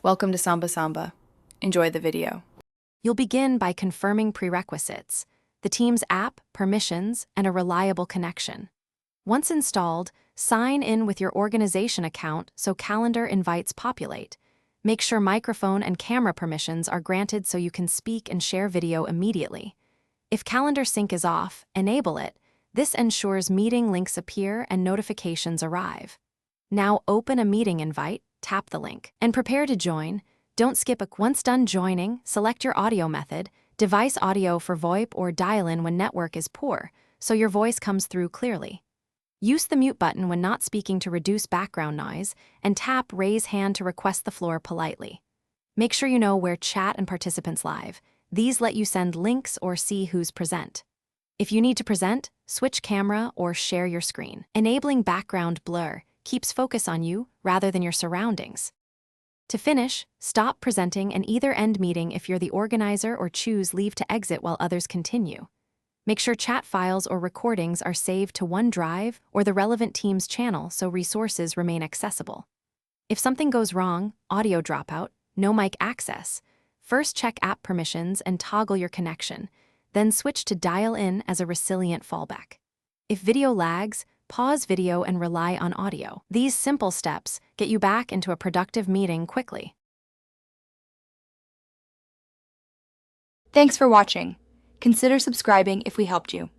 Welcome to Samba Samba. Enjoy the video. You'll begin by confirming prerequisites, the team's app, permissions, and a reliable connection. Once installed, sign in with your organization account so calendar invites populate. Make sure microphone and camera permissions are granted so you can speak and share video immediately. If calendar sync is off, enable it. This ensures meeting links appear and notifications arrive. Now open a meeting invite, tap the link, and prepare to join. Don't skip once done joining, select your audio method, device audio for VoIP or dial-in when network is poor, so your voice comes through clearly. Use the mute button when not speaking to reduce background noise, and tap raise hand to request the floor politely. Make sure you know where chat and participants live. These let you send links or see who's present. If you need to present, switch camera or share your screen. Enabling background blur keeps focus on you rather than your surroundings. To finish, stop presenting and either end meeting if you're the organizer or choose leave to exit while others continue. Make sure chat files or recordings are saved to OneDrive or the relevant team's channel so resources remain accessible. If something goes wrong, audio dropout, no mic access, first check app permissions and toggle your connection, then switch to dial-in as a resilient fallback. If video lags, pause video and rely on audio. These simple steps get you back into a productive meeting quickly. Thanks for watching. Consider subscribing if we helped you.